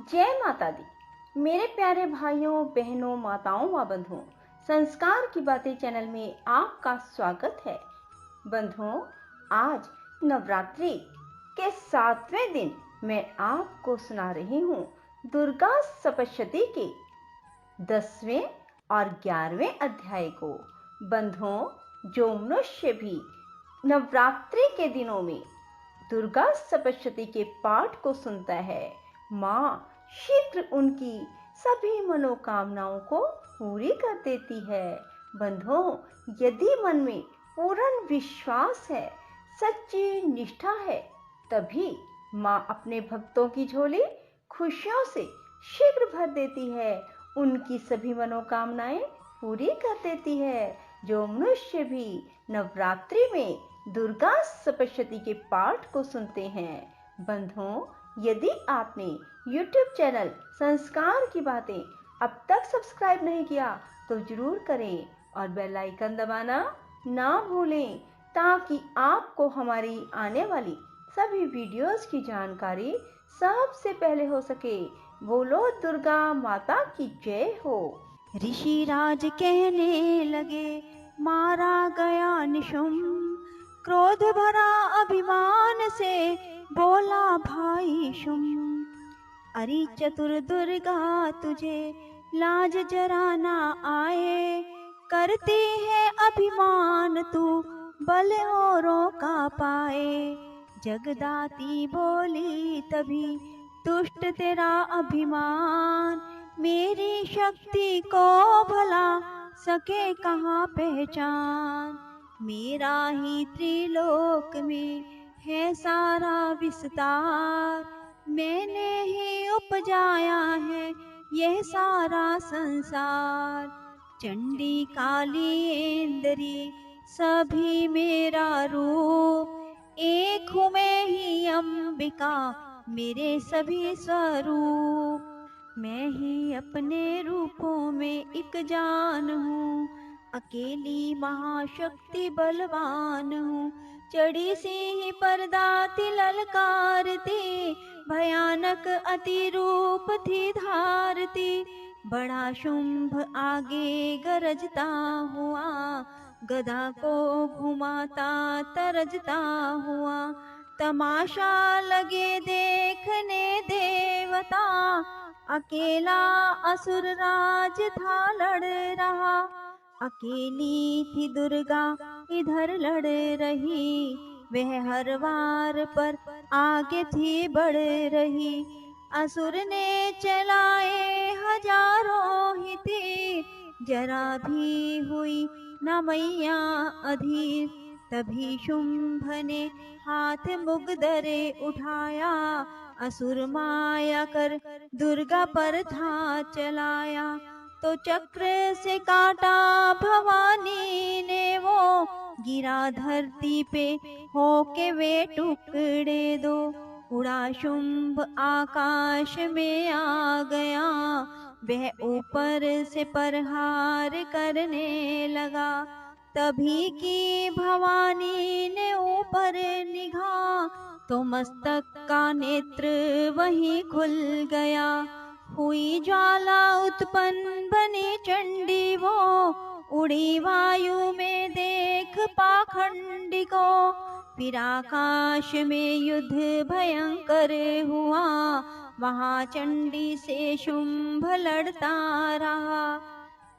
जय माता दी। मेरे प्यारे भाइयों बहनों माताओं व बंधुओं, संस्कार की बातें चैनल में आपका स्वागत है। बंधुओं, आज नवरात्रि के 7वें दिन मैं आपको सुना रही हूँ दुर्गा सप्तशती के 10वें और 11वें अध्याय को। बंधुओं, जो मनुष्य भी नवरात्रि के दिनों में दुर्गा सप्तशती के पाठ को सुनता है, माँ शीघ्र उनकी सभी मनोकामनाओं को पूरी कर देती है। बंधुओं, यदि मन में पूर्ण विश्वास है, सच्ची निष्ठा है, तभी माँ अपने भक्तों की झोली खुशियों से शीघ्र भर देती है, उनकी सभी मनोकामनाएं पूरी कर देती है। जो मनुष्य भी नवरात्रि में दुर्गा सप्तशती के पाठ को सुनते हैं। बंधुओं, यदि आपने YouTube चैनल संस्कार की बातें अब तक सब्सक्राइब नहीं किया तो जरूर करें और बेल आइकन दबाना ना भूलें, ताकि आपको हमारी आने वाली सभी वीडियोस की जानकारी सबसे पहले हो सके। बोलो दुर्गा माता की जय हो। ऋषिराज कहने लगे, मारा गया निशुम। क्रोध भरा अभिमान से बोला भाई शुम। अरे चतुर दुर्गा, तुझे लाज जरा ना आए। करती है अभिमान तू, बल औरों का पाए। जगदाती बोली तभी, दुष्ट तेरा अभिमान। मेरी शक्ति को भला सके कहाँ पहचान। मेरा ही त्रिलोक में है सारा विस्तार। मैंने ही उपजाया है यह सारा संसार। चंडी काली इंद्री सभी मेरा रूप। एक हूँ मैं ही अंबिका, मेरे सभी स्वरूप। मैं ही अपने रूपों में एक जान हूँ। अकेली महाशक्ति बलवान हूँ। चढ़ी सिंह पर दाती ललकारती, भयानक अति रूप थी धारती। बड़ा शुंभ आगे गरजता हुआ, गदा को घुमाता तरजता हुआ। तमाशा लगे देखने देवता, अकेला असुर राज था लड़ रहा। अकेली थी दुर्गा इधर लड़ रही, वह हर वार पर आगे थी बढ़ रही। असुर ने चलाए हजारों ही तीर, जरा भी हुई न मैया अधीर। तभी शुंभ ने हाथ मुगदरे उठाया, असुर माया कर दुर्गा पर था चलाया। तो चक्र से काटा भवानी ने वो, गिरा धरती पे होके वे टुकड़े दो। उड़ा शुंभ आकाश में आ गया, वह ऊपर से प्रहार करने लगा। तभी की भवानी ने ऊपर निगाह, तो मस्तक का नेत्र वहीं खुल गया। हुई ज्वाला उत्पन्न बनी चंडी वो, उड़ी वायु में देख पाखंडी को। फिर आकाश में युद्ध भयंकर हुआ, वहाँ चंडी से शुंभ लड़ता रहा।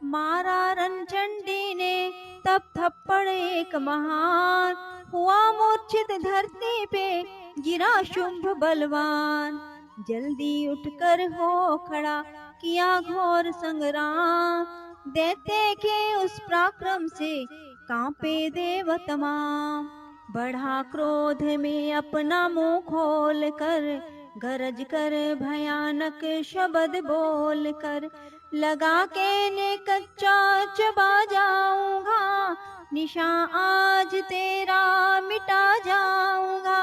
मारा रणचंडी ने तब थप्पड़ एक महान, हुआ मूर्छित धरती पे गिरा शुंभ बलवान। जल्दी उठकर हो खड़ा किया घोर संग्राम, देते के उस पराक्रम से कांपे देव तमाम। बढ़ा क्रोध में अपना मुंह खोल कर, गरज कर भयानक शब्द बोल कर, लगा के ने कच्चा चबा जाऊंगा। निशा आज तेरा मिटा जाऊंगा।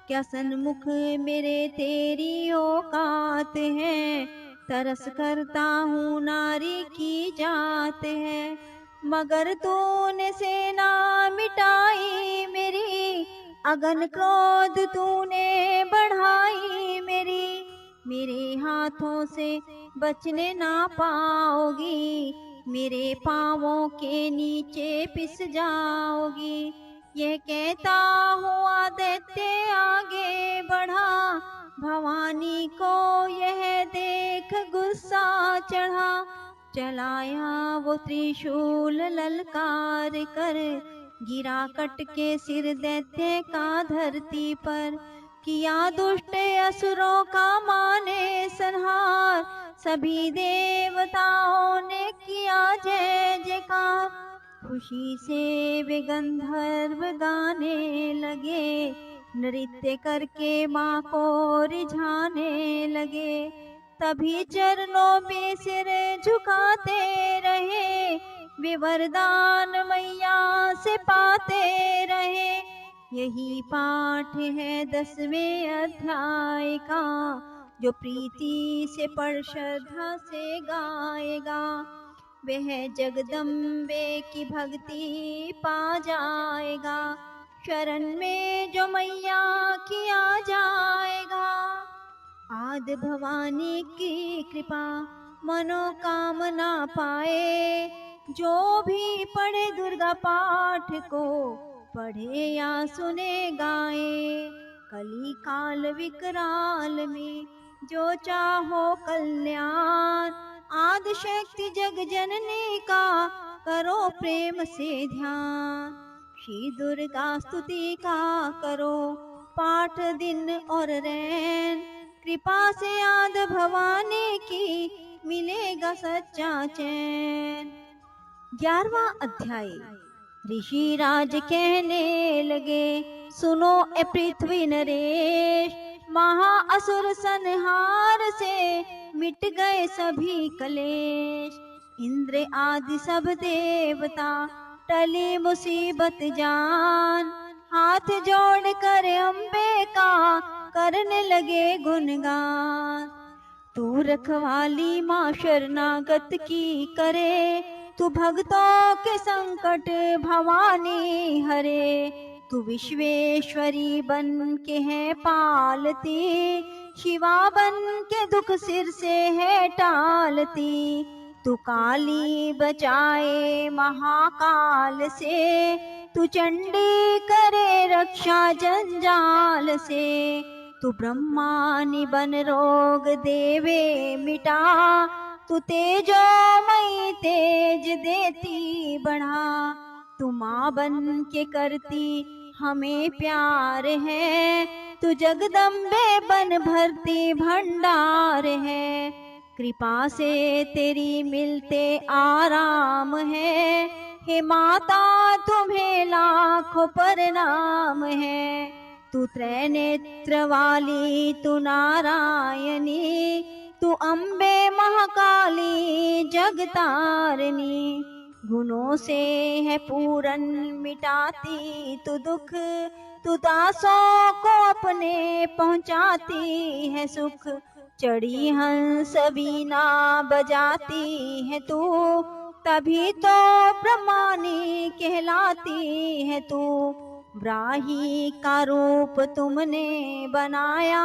क्या सन्मुख मेरे तेरी औकात है, तरस करता हूँ नारी की जात है। मगर तूने सेना मिटाई मेरी, अगन क्रोध तूने बढ़ाई मेरी। मेरे हाथों से बचने ना पाओगी, मेरे पाँवों के नीचे पिस जाओगी। यह कहता हुआ दैत्य आगे बढ़ा, भवानी को यह देख गुस्सा चढ़ा। चलाया वो त्रिशूल ललकार कर, गिरा कट के सिर दैत्य का धरती पर। किया दुष्ट असुरों का माने संहार, सभी देवताओं ने किया जय जयकार। खुशी से वे गंधर्व गाने लगे, नृत्य करके माँ को रिझाने लगे। तभी चरणों में सिर झुकाते रहे, वे वरदान मैया से पाते रहे। यही पाठ है 10वें अध्याय का, जो प्रीति से पढ़ श्रद्धा से गाएगा, वह जगदम्बे की भक्ति पा जाएगा। शरण में जो मैया की आ जाएगा। आदि भवानी की कृपा मनोकामना पाए, जो भी पढ़े दुर्गा पाठ को, पढ़े या सुने गाए। कली काल विकराल में जो चाहो कल्याण, आदि शक्ति जग जननी का करो प्रेम से ध्यान। श्री दुर्गा स्तुति का करो पाठ दिन और रैन, कृपा से आदि भवानी की मिलेगा सच्चा चैन। 11वां अध्याय। ऋषि राज कहने लगे, सुनो ए पृथ्वी नरेश, महाअसुर संहार से मिट गए सभी कलेश। इंद्र आदि सब देवता टली मुसीबत जान, हाथ जोड़ कर अम्बे का करने लगे गुणगान। तू रखवाली माँ शरणागत की करे, तू भक्तों के संकट भवानी हरे। तू विश्वेश्वरी बन के है पालती, शिवा बन के दुख सिर से है टालती। तू काली बचाए महाकाल से, तू चंडी करे रक्षा जंजाल से। तू ब्रह्मानी बन रोग देवे मिटा, तू तेजोमयी तेज देती बढ़ा। तू माँ बन के करती हमें प्यार है, तू जगदम्बे बन भरती भंडार है। कृपा से तेरी मिलते आराम है, हे माता तुम्हें लाखों प्रणाम है। तू त्रैनेत्र वाली तू नारायणी, तू अम्बे महाकाली जगतारिणी। गुणों से है पूरन मिटाती तू दुख, तू दासों को अपने पहुँचाती है सुख। चढ़ी हंस वीणा बजाती है तू, तभी तो ब्रह्मानी कहलाती है तू। ब्राही का रूप तुमने बनाया,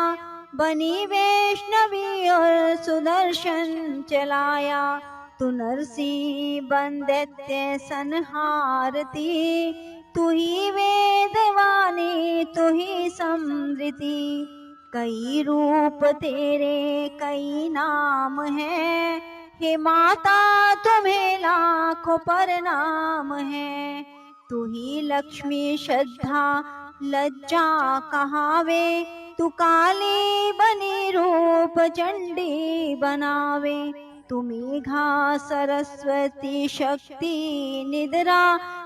बनी वैष्णवी और सुदर्शन चलाया। तू नरसिंह बन दैत्य संहारती, तू ही वेदवाणी तू ही समृति। कई रूप तेरे कई नाम है, हे माता तुम्हें लाखों प्रणाम है। तू ही लक्ष्मी श्रद्धा लज्जा कहावे, तू काली बनी रूप चंडी बनावे। तू मेघा सरस्वती शक्ति निद्रा,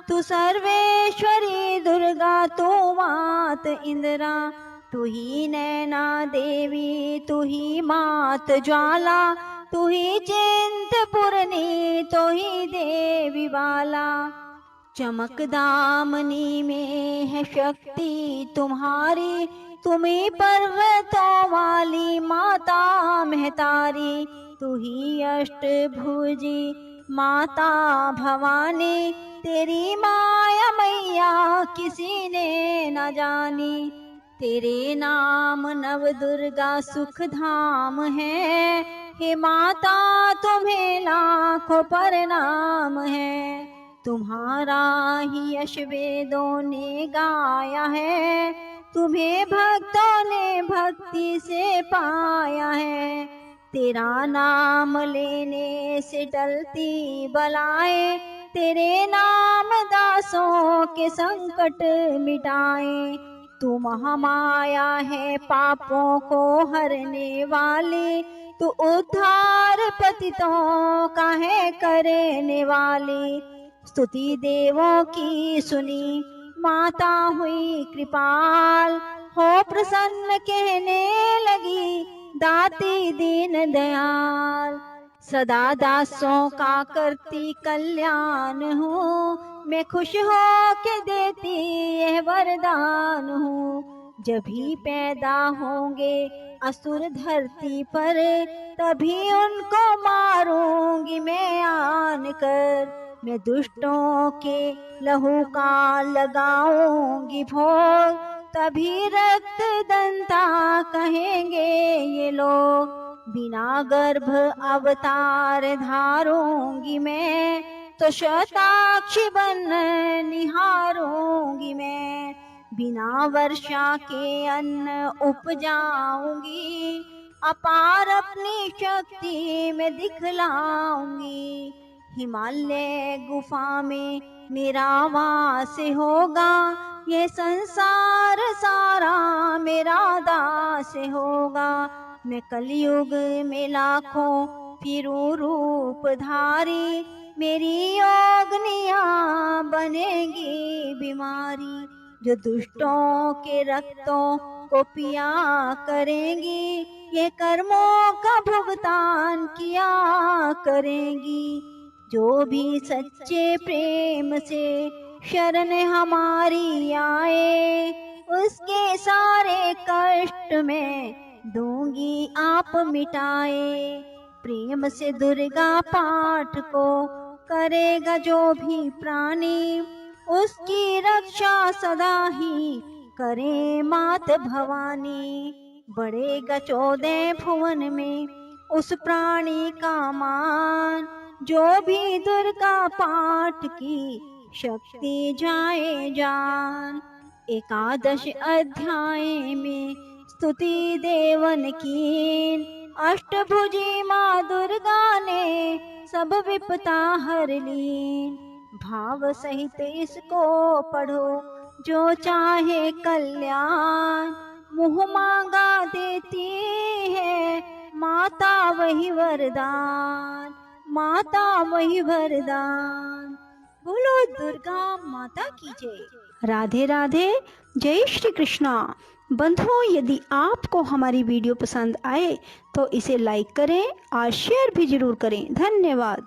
तू सर्वेश्वरी दुर्गा तू मात इंद्रा। तू ही नैना देवी तू ही मात ज्वाला, तू ही चिंतपूर्णी तू ही देवी बाला। चमक दामनी में है शक्ति तुम्हारी, तुम्ही पर्वतों वाली माता महतारी। तू ही अष्टभुजी माता भवानी, तेरी माया मैया किसी ने न जानी। तेरे नाम नव दुर्गा सुख धाम है, हे माता तुम्हें लाखों प्रणाम है। तुम्हारा ही यश वेदों ने गाया है, तुम्हें भक्तों ने भक्ति से पाया है। तेरा नाम लेने से टलती बलाएं, तेरे नाम दासों के संकट मिटाए। तू महामाया है पापों को हरने वाली, तू उद्धार पतितों का है करने वाली। स्तुति देवों की सुनी माता हुई कृपाल, हो प्रसन्न कहने लगी दाती दीन दयाल। सदा दासों का करती कल्याण हूँ, मैं खुश हो के देती यह वरदान हूँ। जब भी पैदा होंगे असुर धरती पर, तभी उनको मारूंगी मैं आन कर। मैं दुष्टों के लहू का लगाऊंगी भोग, तभी रक्त दंता कहेंगे ये लोग। बिना गर्भ अवतार धारूंगी मैं, तो शताक्षी बन निहारूंगी मैं। बिना वर्षा के अन्न उपजाऊंगी, अपार अपनी शक्ति में दिखलाऊंगी। हिमालय गुफा में मेरा वास होगा, ये संसार सारा मेरा दास होगा। मैं कलयुग में लाखों फिरूं रूप धारी, मेरी योगनियाँ बनेगी बीमारी। जो दुष्टों के रक्तों को पिया करेंगी, ये कर्मों का भुगतान किया करेंगी। जो भी सच्चे प्रेम से शरण हमारी आए, उसके सारे कष्ट में दूंगी आप मिटाए। प्रेम से दुर्गा पाठ को करेगा जो भी प्राणी, उसकी रक्षा सदा ही करे मात भवानी। बढ़ेगा 14 भुवन में उस प्राणी का मान, जो भी दुर्गा पाठ की शक्ति जाए जान। 11 अध्याय में स्तुति देवन की, अष्टभुजी माँ दुर्गा ने सब विपता हर ली। भाव सहित इसको पढ़ो जो चाहे कल्याण, मुँह मांगा देती है माता वही वरदान, माता वही वरदान। बोलो दुर्गा माता की जय। राधे राधे, जय श्री कृष्णा। बंधुओं, यदि आपको हमारी वीडियो पसंद आए तो इसे लाइक करें और शेयर भी जरूर करें। धन्यवाद।